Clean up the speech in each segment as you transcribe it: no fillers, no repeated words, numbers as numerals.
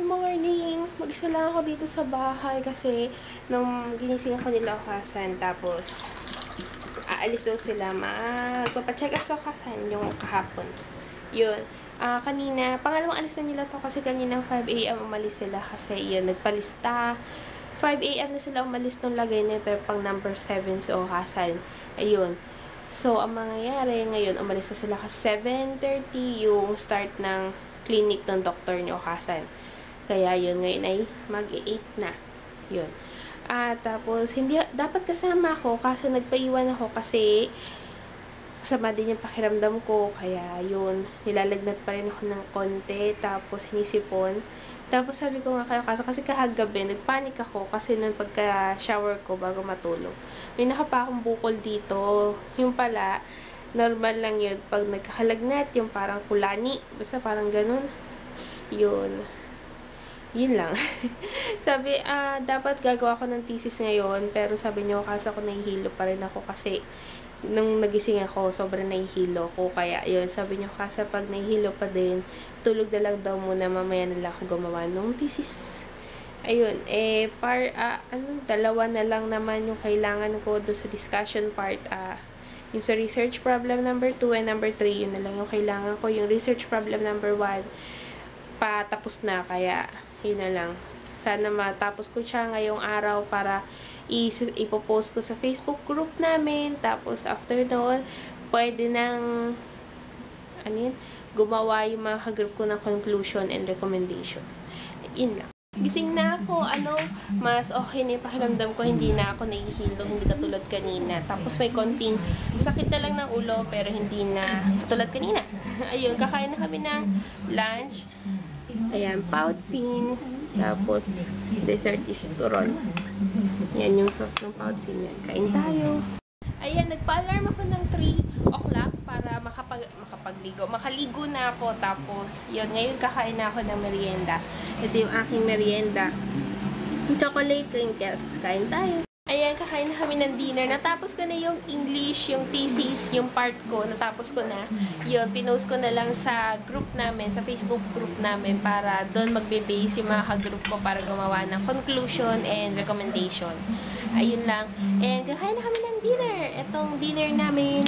Good morning! Mag-isa lang ako dito sa bahay kasi nung ginising ako nila Okasan, tapos aalis daw sila, magpapacheck up sa Okasan yung kahapon. Yun. Kanina, pangalawang alis na nila to kasi kaninang 5 AM umalis sila kasi yun, nagpalista. 5 AM na sila umalis nung lagay na pero pang number 7 sa Okasan. Ayun. So, ang mangyayari ngayon, umalis na sila kasi 7:30 yung start ng clinic ng doktor ni Okasan. Kaya yun, ngayon ay mag-8 na. Yun. Tapos, hindi, dapat kasama ako kasi nagpaiwan ako kasi masama din yung pakiramdam ko. Kaya yun, nilalagnat pa rin ako ng konti. Tapos, hinisipon. Tapos, sabi ko nga kayo kasi kahagabi, nagpanik ako kasi nung pagka-shower ko bago matulog. May nakapa akong bukol dito. Yung pala, normal lang yun. Pag nagkakalagnat, yung parang kulani. Basta parang ganun. Yun. Yun lang. Sabi, dapat gagawa ko ng thesis ngayon. Pero sabi niyo, kasi ako nahihilo pa rin ako kasi nung nagising ako, sobrang nahihilo ko. Kaya, yun, sabi niyo, kasi pag nahihilo pa din, tulog na lang daw muna, mamaya na lang ako gumawa ng thesis. Ayun, dalawa na lang naman yung kailangan ko doon sa discussion part. Yung sa research problem number 2 and number 3, yun na lang yung kailangan ko. Yung research problem number 1, patapos na, kaya yun na lang. Sana matapos ko siya ngayong araw para ipopost ko sa Facebook group namin. Tapos after noon, pwede nang gumawa yung mga group ko ng conclusion and recommendation. Yun lang. Gising na ako, mas okay na yung pakiramdam ko, hindi na ako nahihilo, hindi katulad kanina. Tapos may konting sakit na lang ng ulo, pero hindi na katulad kanina. Ayun, kakain na kami ng lunch. Ayan, pautsin. Tapos, dessert is turon. Yan yung sauce ng pautsin yan. Kain tayo. Ayan, nagpa-alarm ako ng 3 o'clock para makaligo na ako. Tapos, yun, ngayon kakain na ako ng merienda. Ito yung aking merienda. Chocolate crinkles. Kain tayo. Ayan, kakain na kami ng dinner. Natapos ko na yung English, yung thesis, yung part ko. Natapos ko na. Yun, pinost ko na lang sa group namin, sa Facebook group namin para doon magbe-base yung mga ka-group ko para gumawa ng conclusion and recommendation. Ayun lang. And kakain na kami ng dinner. Itong dinner namin,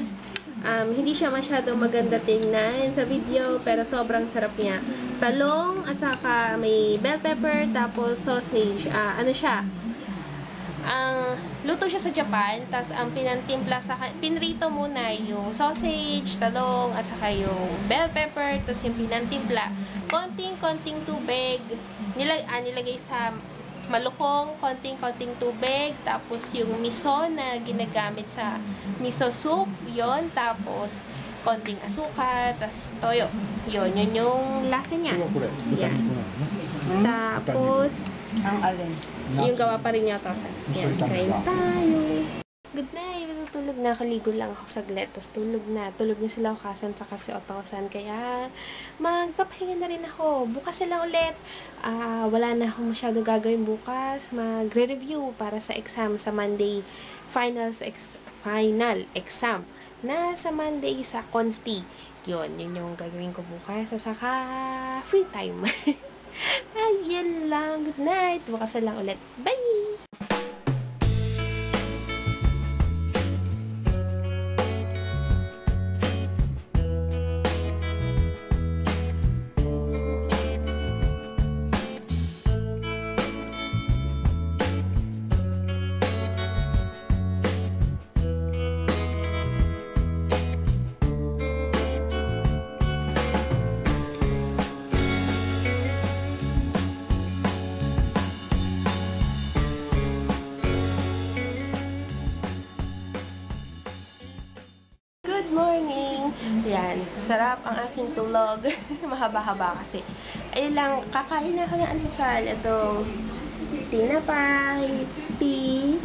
hindi siya masyadong maganda tingnan sa video, pero sobrang sarap niya. Talong, at saka may bell pepper, tapos sausage. Luto siya sa Japan, tapos ang pinantimpla pinrito muna yung sausage, talong, at saka yung bell pepper, tapos yung pinantimpla. Konting tubig, nilagay sa malukong, konting tubig, tapos yung miso na ginagamit sa miso soup, yon, tapos konting asukal, tapos toyo. Yun yung lasa niya. Yan. Tapos, yung gawa pa rin niya ito. Yan, kain tayo. Good night. Matutulog na. Kaligo lang ako saglit. Tapos tulog na. Tulog na sila Okasan sa kasi Otosan. Kaya magpapahinga na rin ako. Bukas sila ulit. Wala na akong masyado gagawin bukas. Magre-review para sa exam sa Monday. Final exam. Na sa Monday sa Consti. Yun yung gagawin ko bukas. Saka free time. Ayan lang. Good night. Bukas na lang ulit. Bye! Good morning! Yan, sarap ang aking tulog. Mahaba-haba kasi. Ayun lang, kakain na ako ng almusal. Itong tinapay, tea.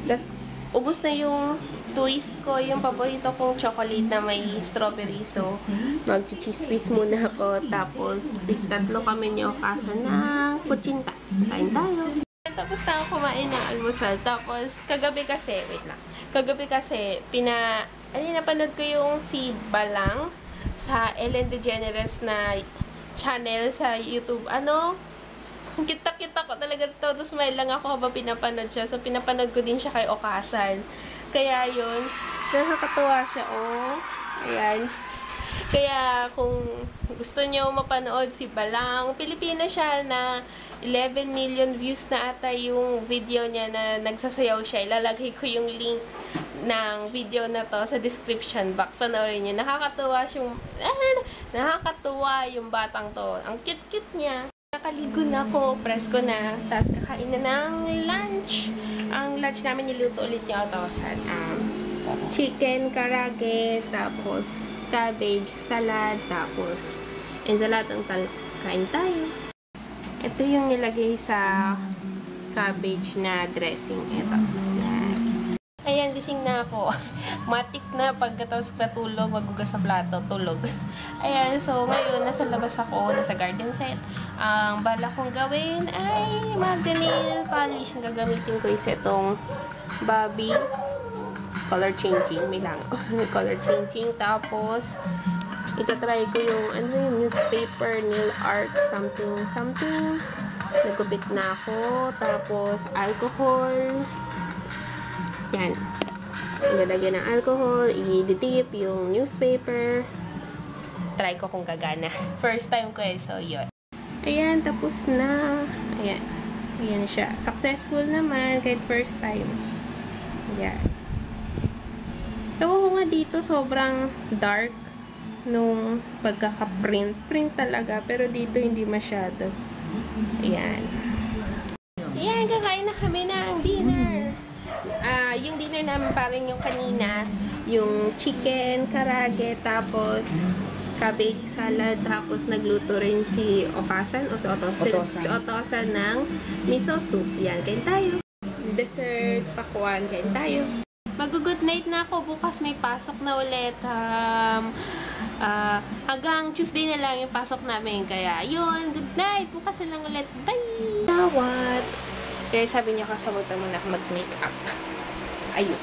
Tapos, ubos na yung twist ko, yung paborito kong chocolate na may strawberry. So, mag-cheese whiz muna ako. Tapos, tatlo kami ni Okasan ng kutsinta. Kain tayo. Tapos na ako kumain ng almusal. Tapos, kagabi kasi, napanood ko yung si Balang sa Ellen DeGeneres na channel sa YouTube. Kita-kita ko talaga ito. Tapos smile lang ako habang pinapanood siya. So, pinapanood ko din siya kay Okasan. Kaya yun, nakakatuwa siya, oh. Ayan. Kaya kung gusto niyo mapanood si Balang, Pilipino siya na 11 million views na ata yung video niya na nagsasayaw siya. Ilalagay ko yung link ng video na to sa description box. Panoorin niyo. Nakakatuwa yung batang to. Ang cute-cute niya. Nakaligo na ako, press ko na, tapos kakain na ng lunch. Ang lunch namin niluto ulit niya Otosan. Chicken, karage, tapos cabbage, salad, tapos ensaladang kain tayo. Ito yung nilagay sa cabbage na dressing. Ito. Ayan, gising na ako. Matik na pagkatapos natulog, magugas sa plato, tulog. Ayan, so ngayon, nasa labas ako, nasa garden set. Ang bala kong gawin ay mag-nail polish. Ang gagamitin ko is itong Bobby color changing. May lang. Color changing. Tapos, itatry ko yung newspaper, nail art, something. Nagupit na ako. Tapos, alcohol. Yan. Ilalagyan ng alcohol, i-dip yung newspaper. Try ko kung gagana. First time ko so yun. Ayan, tapos na. Ayan. Ayan siya. Successful naman kahit first time. Ayan. Tawa ko nga dito, sobrang dark nung pagkaka-print. Print talaga, pero dito hindi masyado. Ayan. Ayan, kakain na kami ng dinner. Yung dinner namin parang yung kanina, yung chicken, karage, tapos cabbage salad, tapos nagluto rin si Okasan o si Otosan ng miso soup. Yan, kain tayo. Dessert, pakwan, kain tayo. Mag-good night na ako. Bukas may pasok na ulit. Hanggang Tuesday na lang yung pasok namin. Kaya, yun, good night. Bukas na lang ulit. Bye! What? Kaya sabi niya kasabot na muna ako mag-makeup. Ayun.